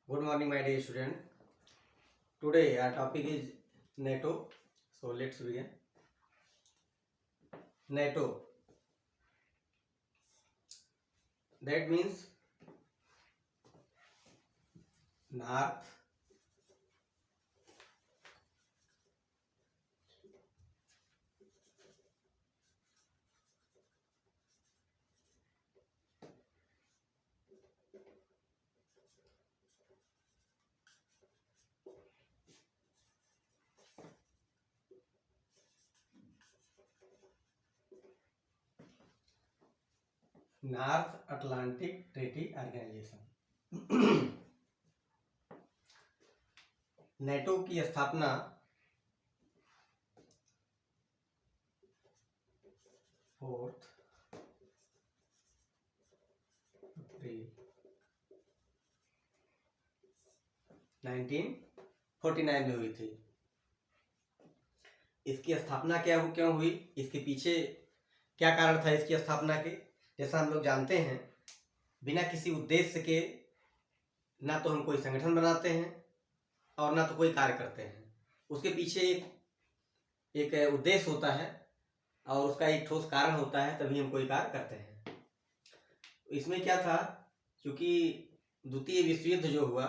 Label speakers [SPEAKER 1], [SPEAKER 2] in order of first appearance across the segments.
[SPEAKER 1] Good morning, my dear student. Today our topic is NATO. So let's begin. NATO. That means North Atlantic Treaty Organization. NATO की स्थापना 4 अप्रैल 1949 में हुई थी। इसकी स्थापना क्यों हुई, इसके पीछे क्या कारण था इसकी स्थापना के? जैसा हम लोग जानते हैं, बिना किसी उद्देश्य के ना तो हम कोई संगठन बनाते हैं और ना तो कोई कार्य करते हैं। उसके पीछे एक उद्देश्य होता है और उसका एक ठोस कारण होता है, तभी हम कोई कार्य करते हैं। इसमें क्या था, क्योंकि द्वितीय विश्व युद्ध जो हुआ,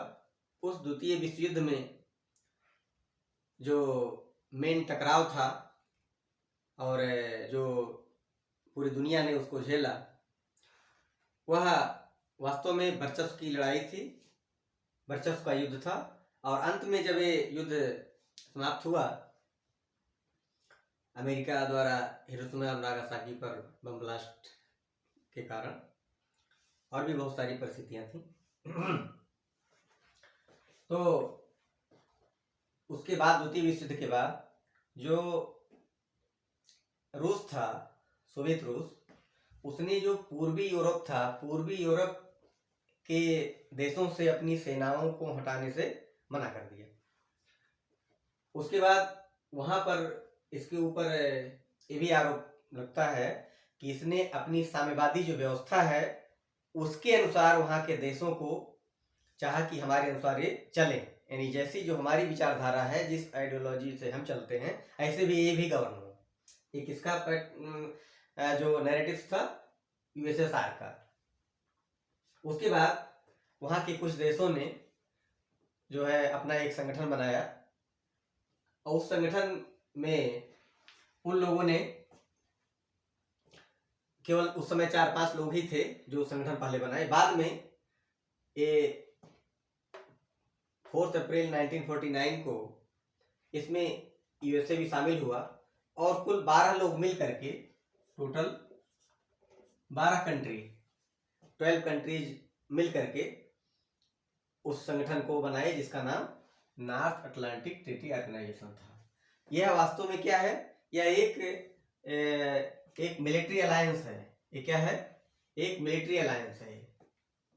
[SPEAKER 1] उस द्वितीय विश्व युद्ध में जो मेन टकराव था और जो पूरी दुनिया ने उसको झेला, वह वास्तव में वर्चस्व की लड़ाई थी, वर्चस्व का युद्ध था। और अंत में जब ये युद्ध समाप्त हुआ, अमेरिका द्वारा हिरोशिमा और नागासाकी पर बम ब्लास्ट के कारण, और भी बहुत सारी परिस्थितियां थी। तो उसके बाद द्वितीय विश्व युद्ध के बाद जो रूस था, सोवियत रूस, उसने जो पूर्वी यूरोप था, पूर्वी यूरोप के देशों से अपनी सेनाओं को हटाने से मना कर दिया। उसके बाद वहां पर इसके ऊपर ये भी आरोप लगता है कि इसने अपनी साम्यवादी जो व्यवस्था है उसके अनुसार वहां के देशों को चाहा कि हमारे अनुसार ये चले, यानी जैसी जो हमारी विचारधारा है, जिस आइडियोलॉजी से हम चलते हैं, ऐसे भी ये भी गवर्न हो। एक इसका जो नैरेटिव था यूएसएसआर का। उसके बाद वहां के कुछ देशों ने जो है अपना एक संगठन बनाया और उस संगठन में उन लोगों ने, केवल उस समय 4-5 लोग ही थे जो संगठन पहले बनाए। बाद में ये 4 अप्रैल 1949 को इसमें यूएसए भी शामिल हुआ और कुल 12 लोग मिल करके, टोटल 12 कंट्री, 12 कंट्रीज मिल करके उस संगठन को बनाए, जिसका नाम नॉर्थ अटलांटिक ट्रीटी ऑर्गेनाइजेशन था। यह वास्तव में क्या है? यह एक मिलिट्री अलायंस है। ये क्या है? एक मिलिट्री अलायंस है।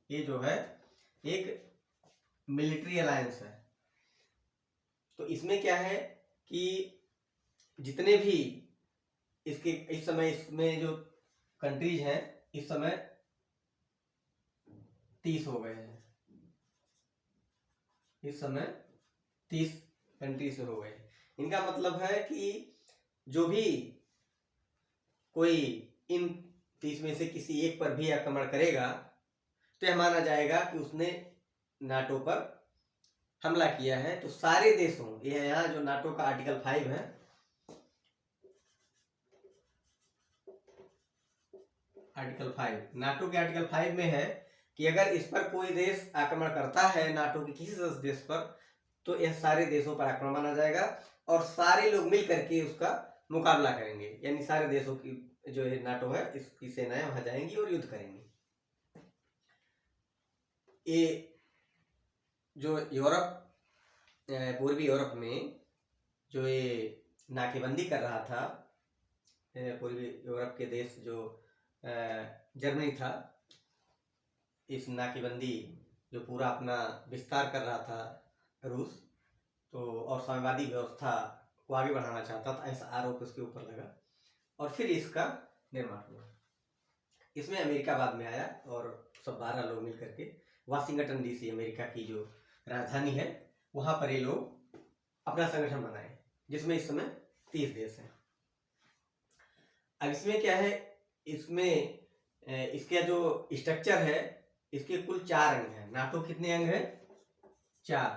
[SPEAKER 1] ये जो है एक मिलिट्री अलायंस है। तो इसमें क्या है कि जितने भी इसके इस समय इसमें जो कंट्रीज हैं, इस समय 30 हो गए हैं। इस समय 30 कंट्रीज हो गए। इनका मतलब है कि जो भी कोई इन 30 में से किसी एक पर भी आक्रमण करेगा तो यह माना जाएगा कि उसने नाटो पर हमला किया है। तो सारे देशों, यह यहाँ जो नाटो का आर्टिकल 5 है, आर्टिकल 5, नाटो के आर्टिकल 5 में है कि अगर इस पर कोई देश आक्रमण करता है नाटो के किसी सदस्य देश पर, तो यह सारे देशों पर आक्रमण माना जाएगा और सारे लोग मिल करके उसका मुकाबला करेंगे। यानी सारे देशों की जो नाटो है, इसकी सेनाएं वहां जाएंगी और युद्ध करेंगी। ये जो यूरोप, पूर्वी यूरोप में जो ये नाकेबंदी कर रहा था, पूर्वी यूरोप के देश जो जर्मनी था, इस नाकेबंदी जो पूरा अपना विस्तार कर रहा था रूस, तो और साम्यवादी व्यवस्था को आगे बढ़ाना चाहता था, ऐसा आरोप उसके ऊपर लगा और फिर इसका निर्माण हुआ। इसमें अमेरिका बाद में आया और सब 12 लोग मिल करके वाशिंगटन डीसी, अमेरिका की जो राजधानी है, वहां पर ये लोग अपना संगठन बनाए, जिसमें इस समय 30 देश हैं। अब इसमें क्या है, इसमें इसका जो स्ट्रक्चर है, इसके कुल 4 अंग हैं। नाटो कितने अंग हैं? 4,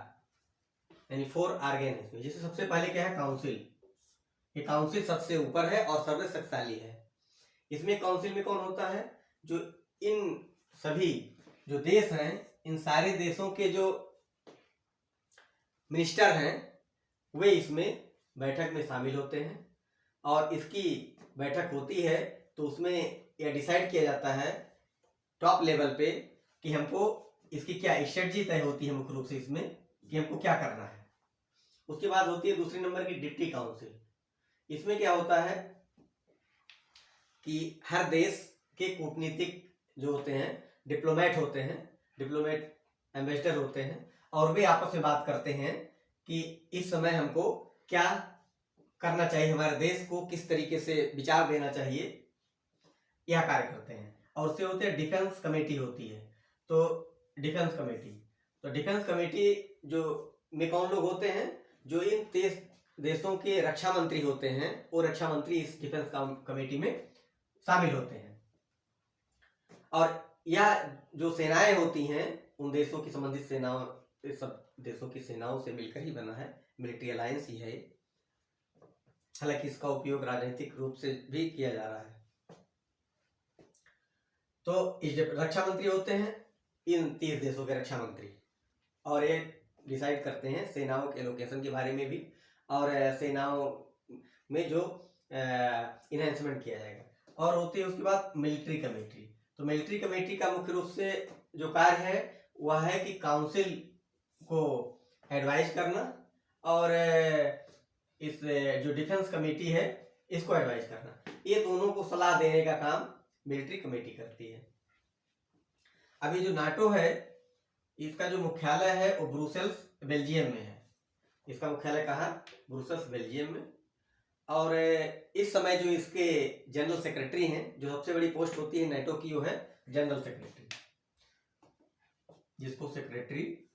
[SPEAKER 1] यानी 4 आर्गेन है इसमें। जैसे सबसे पहले क्या है, काउंसिल। ये काउंसिल सबसे ऊपर है और सर्वशक्तिशाली है। इसमें काउंसिल में कौन होता है? जो इन सभी जो देश हैं, इन सारे देशों के जो मिनिस्टर हैं, वे इसमें बैठक में शामिल होते हैं। और इसकी बैठक होती है तो उसमें यह डिसाइड किया जाता है टॉप लेवल पे कि हमको इसकी क्या स्ट्रेटजी तय होती है मुख्य रूप से इसमें, कि हमको क्या करना है। उसके बाद होती है दूसरे नंबर की डिप्टी काउंसिल। इसमें क्या होता है कि हर देश के कूटनीतिक जो होते हैं, डिप्लोमेट होते हैं, डिप्लोमेट एम्बेसडर होते हैं, और वे आपस में बात करते हैं कि इस समय हमको क्या करना चाहिए, हमारे देश को किस तरीके से विचार देना चाहिए, यह कार्य करते हैं। और उससे होते हैं डिफेंस कमेटी होती है। तो डिफेंस कमेटी जो में कौन लोग होते हैं? जो इन देशों के रक्षा मंत्री होते हैं, वो रक्षा मंत्री इस डिफेंस कमेटी में शामिल होते हैं। और यह जो सेनाएं होती हैं, उन देशों की संबंधित सेनाओं, सब देशों की सेनाओं से मिलकर ही बना है, मिलिट्री अलायंस ही है। हालांकि इसका उपयोग राजनीतिक रूप से भी किया जा रहा है। तो इस रक्षा मंत्री होते हैं इन 30 देशों के रक्षा मंत्री, और ये डिसाइड करते हैं सेनाओं के एलोकेशन के बारे में भी, और सेनाओं में जो इनहेंसमेंट किया जाएगा। और होती है उसके बाद मिलिट्री कमेटी। तो मिलिट्री कमेटी का मुख्य रूप से जो कार्य है वह है कि काउंसिल को एडवाइज करना, और इस जो डिफेंस कमेटी है इसको एडवाइज करना। ये दोनों को सलाह देने का काम मिलिट्री कमेटी करती है। अभी जो नाटो है, इसका जो मुख्यालय है वो ब्रुसेल्स बेल्जियम में है। इसका मुख्यालय कहाँ? ब्रुसेल्स बेल्जियम में। और इस समय जो इसके जनरल सेक्रेटरी हैं, जो सबसे बड़ी पोस्ट होती है नाटो की, वो है जनरल सेक्रेटरी, जिसको सेक्रेटरी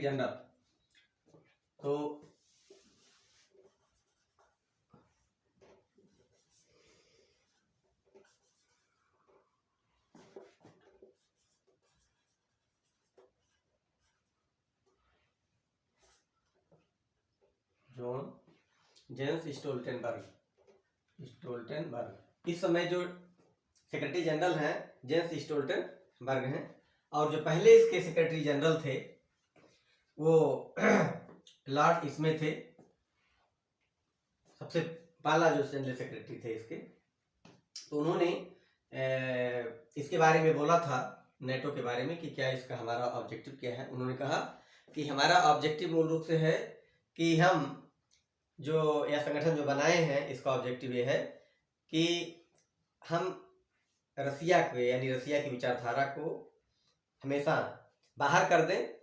[SPEAKER 1] जनरल। तो जॉन जेम्स स्टोल्टेनबर्ग इस समय जो सेक्रेटरी जनरल हैं, जेम्स स्टोल्टेनबर्ग हैं। और जो पहले इसके सेक्रेटरी जनरल थे वो लॉर्ड इसमें थे, सबसे पहला जो जनरल सेक्रेटरी थे इसके। तो उन्होंने इसके बारे में बोला था, नेटो के बारे में, कि क्या इसका हमारा ऑब्जेक्टिव क्या है। उन्होंने कहा कि हमारा ऑब्जेक्टिव मूल रूप से है कि हम जो यह संगठन जो बनाए हैं, इसका ऑब्जेक्टिव ये है कि हम रसिया को, यानी रसिया की विचारधारा को हमेशा बाहर कर दें,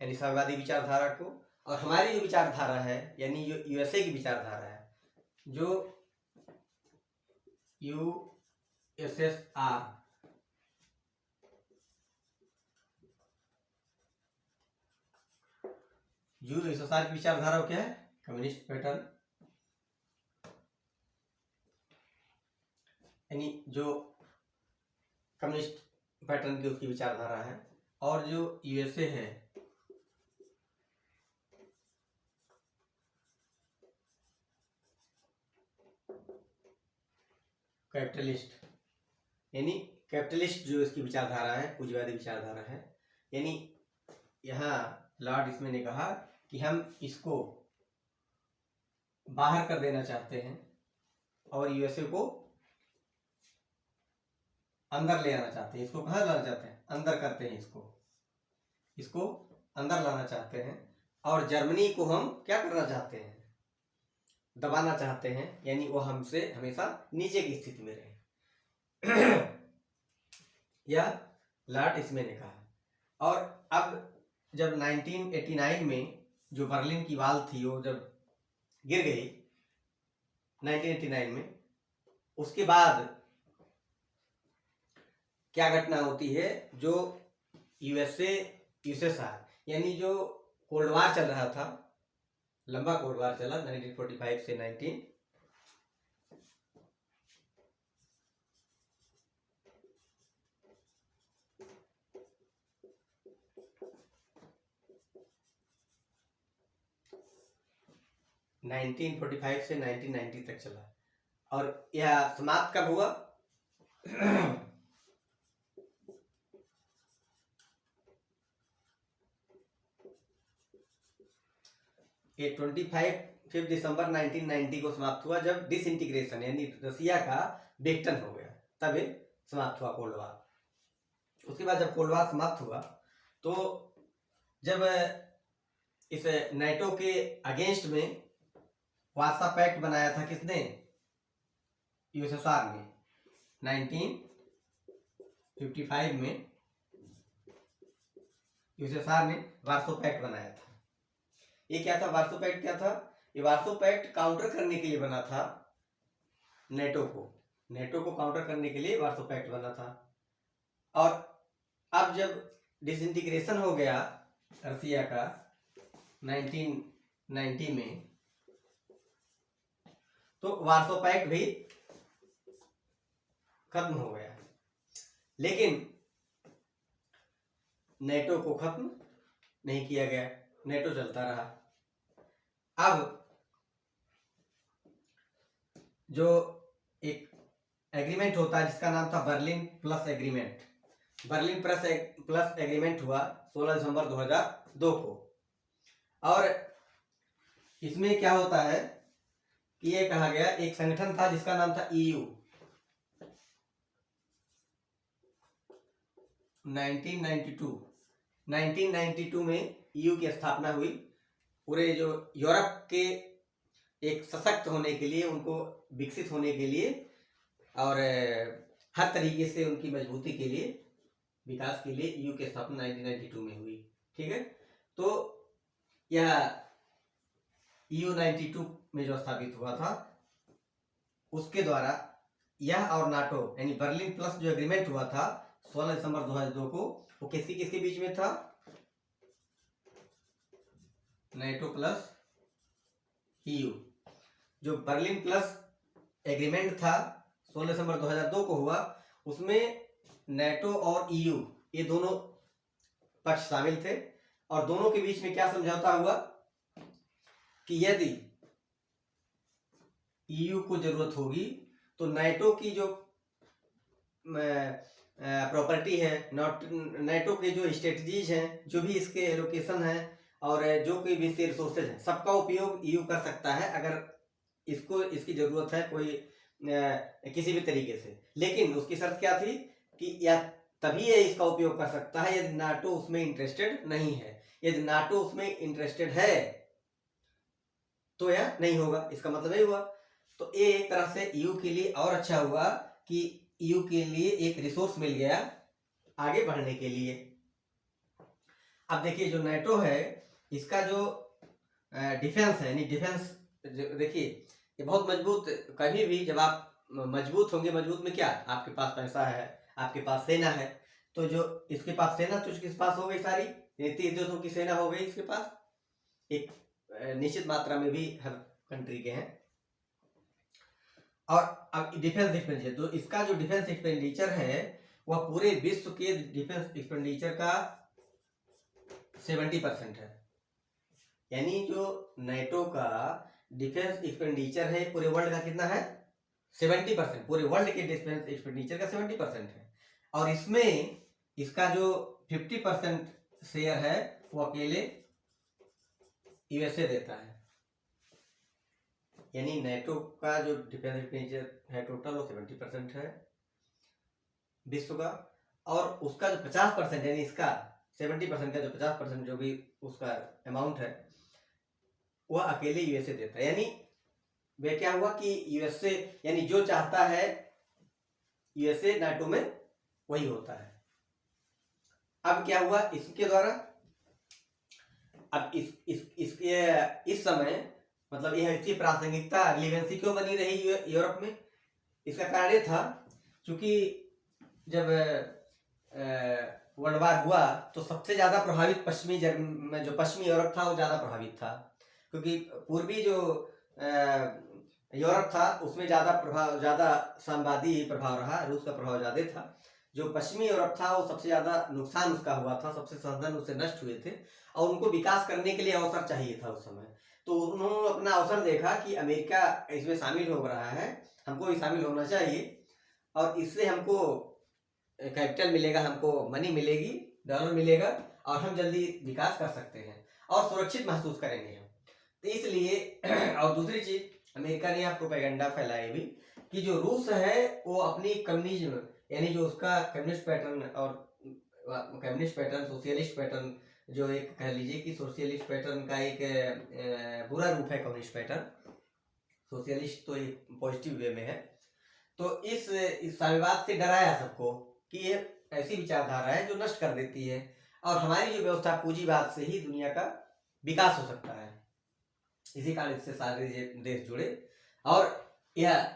[SPEAKER 1] यानी साम्यवादी विचारधारा को, और हमारी जो विचारधारा है, यानी जो यूएसए की विचारधारा है, जो यूएसएसआर, यूएसएसआर की विचारधारा क्या है? कम्युनिस्ट पैटर्न, यानी जो कम्युनिस्ट पैटर्न की उसकी विचारधारा है। और जो यूएसए है, कैपिटलिस्ट, यानी कैपिटलिस्ट जो इसकी विचारधारा है, पूंजीवादी विचारधारा है। यानी यहाँ लॉर्ड इसमें ने कहा कि हम इसको बाहर कर देना चाहते हैं और यूएसए को अंदर ले आना चाहते हैं। इसको कहाँ लाना चाहते हैं? अंदर करते हैं, इसको अंदर लाना चाहते हैं। और जर्मनी को हम क्या करना चाहते हैं? दबाना चाहते हैं, यानी वो हमसे हमेशा नीचे की स्थिति में रहे। यह लॉर्ड इसमें ने कहा। और अब जब 1989 में जो बर्लिन की वॉल थी वो जब गिर गई 1989 में, उसके बाद क्या घटना होती है, जो यूएसए यूएसएसआर यानी जो कोल्ड वार चल रहा था, लंबा कोल्ड वार चला 1945 से 1990 तक चला। और यह समाप्त कब हुआ? ये 5 दिसंबर 1990 को समाप्त हुआ, जब डिसइंटीग्रेशन यानी रसिया का विघटन हो गया, तब ये समाप्त हुआ कोल्ड वार। उसके बाद जब कोल्ड वार समाप्त हुआ तो जब इस नाटो के अगेंस्ट में वार्सा पैक्ट बनाया था किसने? यूएसएसआर ने 1955 में यूएसएसआर ने वार्सो पैक्ट बनाया था। ये क्या था? वार्सो पैक्ट क्या था? ये वार्सो पैक्ट काउंटर करने के लिए बना था नेटो को काउंटर करने के लिए वार्सो पैक्ट बना था। और अब जब डिसइंटीग्रेशन हो गया रसिया का 1990 में, तो वार्सो पैक्ट भी खत्म हो गया, लेकिन नेटो को खत्म नहीं किया गया, नेटो चलता रहा। अब जो एक एग्रीमेंट होता है जिसका नाम था Berlin plus agreement, Berlin plus agreement हुआ 16 दिसंबर 2002 को। और इसमें क्या होता है कि ये कहा गया, एक संगठन था जिसका नाम था ईयू। 1992 में ईयू की स्थापना हुई, पूरे जो यूरोप के एक सशक्त होने के लिए, उनको विकसित होने के लिए और हर तरीके से उनकी मजबूती के लिए, विकास के लिए ईयू की स्थापना 1992 में हुई। ठीक है, तो यह ईयू 92 में जो स्थापित हुआ था, उसके द्वारा यह और नाटो यानी बर्लिन प्लस जो एग्रीमेंट हुआ था 16 दिसंबर 2002 को, वो किसके बीच में था? NATO plus EU. जो बर्लिन प्लस एग्रीमेंट था 16 दिसंबर 2002 को हुआ, उसमें नाटो और ईयू ये दोनों पक्ष शामिल थे, और दोनों के बीच में क्या समझौता हुआ कि यदि ईयू को जरूरत होगी तो नाटो की जो प्रॉपर्टी है, नाटो के जो स्ट्रेटजीज हैं, जो भी इसके एलोकेशन है और जो कोई भी इसके रिसोर्सेज हैं, सबका उपयोग ईयू कर सकता है अगर इसकी जरूरत है कोई किसी भी तरीके से। लेकिन उसकी शर्त क्या थी कि या तभी ये इसका उपयोग कर सकता है यदि नाटो उसमें इंटरेस्टेड नहीं है। यदि नाटो उसमें इंटरेस्टेड है तो यह नहीं होगा, इसका मतलब यही हुआ। तो ये एक तरह से ईयू के लिए और अच्छा हुआ कि ईयू के लिए एक रिसोर्स मिल गया आगे बढ़ने के लिए। अब देखिए, जो नाटो है इसका जो डिफेंस है, यानी डिफेंस देखिए ये बहुत मजबूत, कभी भी जब आप मजबूत होंगे, मजबूत में क्या, आपके पास पैसा है, आपके पास सेना है, तो जो इसके पास सेना तो इसके पास हो गई सारी 30 देशों की सेना हो गई इसके पास, एक निश्चित मात्रा में भी हर कंट्री के हैं। और अब डिफेंस एक्सपेंडिचर, तो इसका जो डिफेंस एक्सपेंडिचर है वह पूरे विश्व के डिफेंस एक्सपेंडिचर का 70% है। यानी जो नाटो का डिफेंस एक्सपेंडिचर है पूरे वर्ल्ड का कितना है? 70%। पूरे वर्ल्ड के डिफेंस एक्सपेंडिचर का 70% है, और इसमें इसका जो 50% शेयर है वो अकेले यूएसए देता है। यानी नाटो का जो डिफेंस एक्सपेंडिचर है टोटल वो 70% है विश्व का, और उसका जो 50% यानी इसका 70% का जो 50% जो भी उसका अमाउंट है वह अकेले यूएसए देता है। यानी वे क्या हुआ कि यूएसए यानी जो चाहता है यूएसए नाटो में वही होता है। अब क्या हुआ इसके द्वारा, अब इस समय मतलब यह इसकी प्रासंगिकता रिलेवेंसी क्यों बनी रही यूरोप में? इसका कारण ये था क्योंकि जब वर्ल्ड वार हुआ तो सबसे ज्यादा प्रभावित जो पश्चिमी यूरोप था वो ज्यादा प्रभावित था, क्योंकि पूर्वी जो यूरोप था उसमें ज्यादा साम्यवादी प्रभाव रहा, रूस का प्रभाव ज्यादा था। जो पश्चिमी यूरोप था वो सबसे ज्यादा नुकसान उसका हुआ था, सबसे संसाधन उससे नष्ट हुए थे और उनको विकास करने के लिए अवसर चाहिए था उस समय। तो उन्होंने अपना अवसर देखा कि अमेरिका इसमें शामिल हो रहा है, हमको भी शामिल होना चाहिए और इससे हमको कैपिटल मिलेगा, हमको मनी मिलेगी, डॉलर मिलेगा और हम जल्दी विकास कर सकते हैं और सुरक्षित महसूस करेंगे हम। तो इसलिए और दूसरी चीज अमेरिका ने यहाँ प्रोपेगेंडा फैलाई भी कि जो रूस है वो अपनी कम्युनिज्म यानी जो उसका कम्युनिस्ट पैटर्न सोशलिस्ट पैटर्न, जो एक कह लीजिए कि सोशलिस्ट पैटर्न का एक बुरा रूप है कम्युनिस्ट पैटर्न, सोशलिस्ट तो एक पॉजिटिव वे में है। तो इस साम्यवाद से डराया सबको कि ये ऐसी विचारधारा है जो नष्ट कर देती है और हमारी जो व्यवस्था पूंजीवाद से ही दुनिया का विकास हो सकता है। इसी कारण इससे सारे देश जुड़े और यह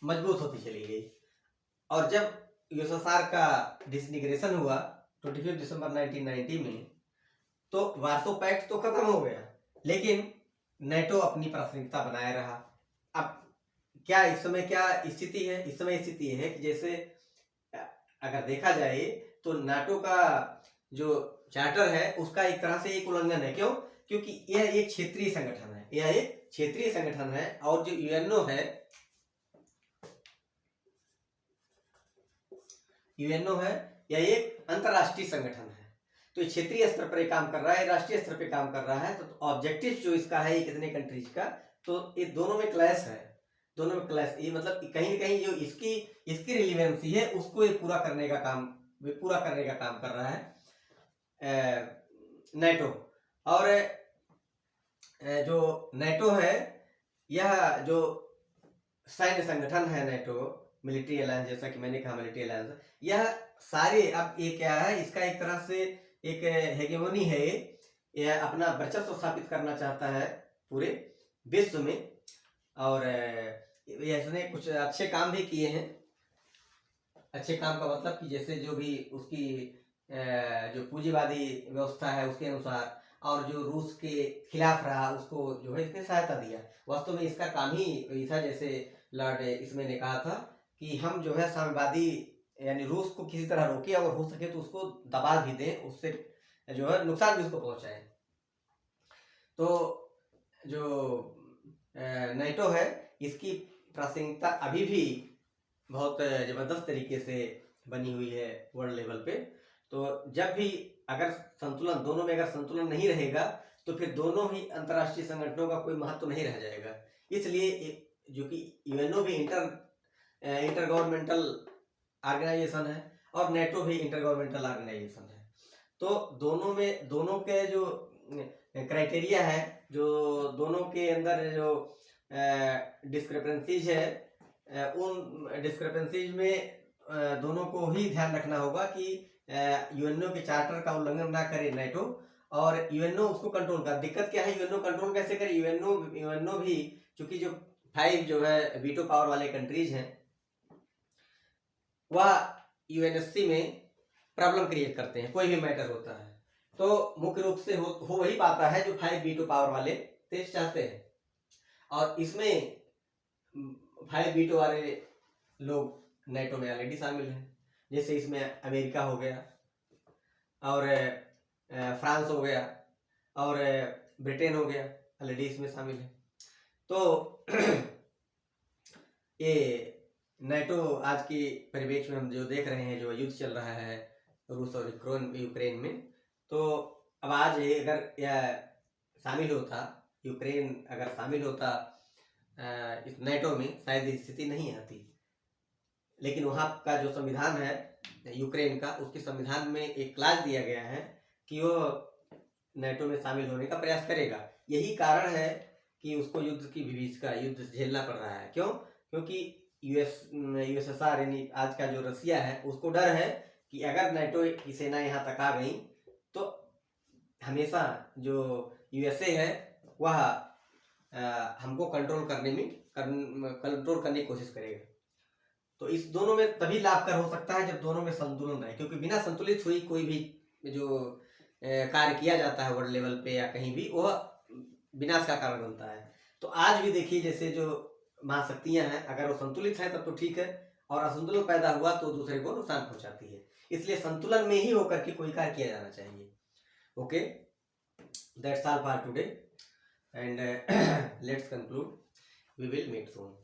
[SPEAKER 1] मजबूत होती चली गई। और जब यूएसएसआर का डिसइंटीग्रेशन हुआ 25 दिसंबर 1990 में, तो वार्सो पैक्ट तो खत्म हो गया लेकिन नेटो अपनी प्राथमिकता बनाए रहा। अब क्या इस समय क्या स्थिति है? इस समय स्थिति है कि जैसे अगर देखा जाए तो नाटो का जो चार्टर है उसका एक तरह से एक उल्लंघन है। क्यों? क्योंकि यह एक क्षेत्रीय संगठन है, यह एक क्षेत्रीय संगठन है और जो यूएनओ है यह एक अंतरराष्ट्रीय संगठन है। तो क्षेत्रीय स्तर पर काम कर रहा है, राष्ट्रीय स्तर पर काम कर रहा है। तो ऑब्जेक्टिव जो इसका है ये कितने कंट्रीज का, तो ये दोनों में क्लैश है, दोनों में क्लैश। ये मतलब कहीं न कहीं जो इसकी रिलीवेंसी है उसको ये पूरा करने का काम कर रहा है नेटो। और जो नेटो है यह जो सैन्य संगठन है नेटो, मिलिट्री अलायंस, जैसा कि मैंने कहा मिलिट्री अलायंस, यह सारे अब ये क्या है, इसका एक तरह से एक हेगेमोनी है, यह अपना वर्चस्व स्थापित करना चाहता है पूरे विश्व में। और इसने कुछ अच्छे काम भी किए हैं। अच्छे काम का मतलब कि जैसे जो भी उसकी जो पूंजीवादी व्यवस्था है उसके अनुसार और जो रूस के खिलाफ रहा उसको जो है इसने सहायता दिया। वास्तव में इसका काम ही था, जैसे लॉर्ड इसमें ने कहा था कि हम जो है साम्यवादी यानी रूस को किसी तरह रोके और हो सके तो उसको दबा भी दें, उससे जो है नुकसान भी उसको पहुंचाए। तो जो नेटो है इसकी प्रासंगिकता अभी भी बहुत जबरदस्त तरीके से बनी हुई है वर्ल्ड लेवल पे। तो जब भी अगर संतुलन, दोनों में अगर संतुलन नहीं रहेगा तो फिर दोनों ही अंतर्राष्ट्रीय संगठनों का कोई महत्व नहीं रह जाएगा। इसलिए जो कि यूएनओ भी इंटर गवर्नमेंटल ऑर्गेनाइजेशन है और नेटो भी इंटर गवर्नमेंटल ऑर्गेनाइजेशन है। तो दोनों के जो क्राइटेरिया है, जो दोनों के अंदर जो डिस्क्रिपेंसीज है, उन डिस्क्रिपेंसीज में दोनों को ही ध्यान रखना होगा कि यूएनओ के चार्टर का उल्लंघन ना करे नेटो और यूएनओ उसको कंट्रोल कर। दिक्कत क्या है, यूएनओ कंट्रोल कैसे करे? यूएनओ भी चूंकि जो 5 जो है वीटो पावर वाले कंट्रीज हैं वह यूएनएससी में प्रॉब्लम क्रिएट करते हैं, कोई भी मैटर होता है तो मुख्य रूप से हो वही पाता है जो 5 वीटो पावर वाले देश चाहते हैं। और इसमें 5 वीटो वाले लोग नेटो में ऑलरेडी शामिल हैं, जैसे इसमें अमेरिका हो गया और फ्रांस हो गया और ब्रिटेन हो गया, ऑलरेडी इसमें शामिल है। तो ये नेटो आज की परिवेश में हम जो देख रहे हैं, जो युद्ध चल रहा है रूस और यूक्रेन में, तो अब आज अगर यह शामिल होता, यूक्रेन अगर शामिल होता इस नेटो में, शायद स्थिति नहीं आती। लेकिन वहाँ का जो संविधान है यूक्रेन का, उसके संविधान में एक क्लाज दिया गया है कि वो नेटो में शामिल होने का प्रयास करेगा। यही कारण है कि उसको युद्ध झेलना पड़ रहा है। क्यों? क्योंकि यूएसएसआर यानी आज का जो रसिया है उसको डर है कि अगर नेटो की सेना यहाँ तक आ गई तो हमेशा जो यूएसए है वह हमको कंट्रोल करने की कोशिश करेगा। तो इस दोनों में तभी लाभकर हो सकता है जब दोनों में संतुलन रहे, क्योंकि बिना संतुलित हुई कोई भी जो कार्य किया जाता है वर्ल्ड लेवल पे या कहीं भी, वह विनाश का कारण बनता है। तो आज भी देखिए जैसे जो महाशक्तियां हैं, अगर वो संतुलित है तब तो ठीक है, और असंतुलन पैदा हुआ तो दूसरे को नुकसान पहुंचाती है। इसलिए संतुलन में ही होकर के कोई कार्य किया जाना चाहिए। Okay, that's all for today and let's conclude, we will meet soon.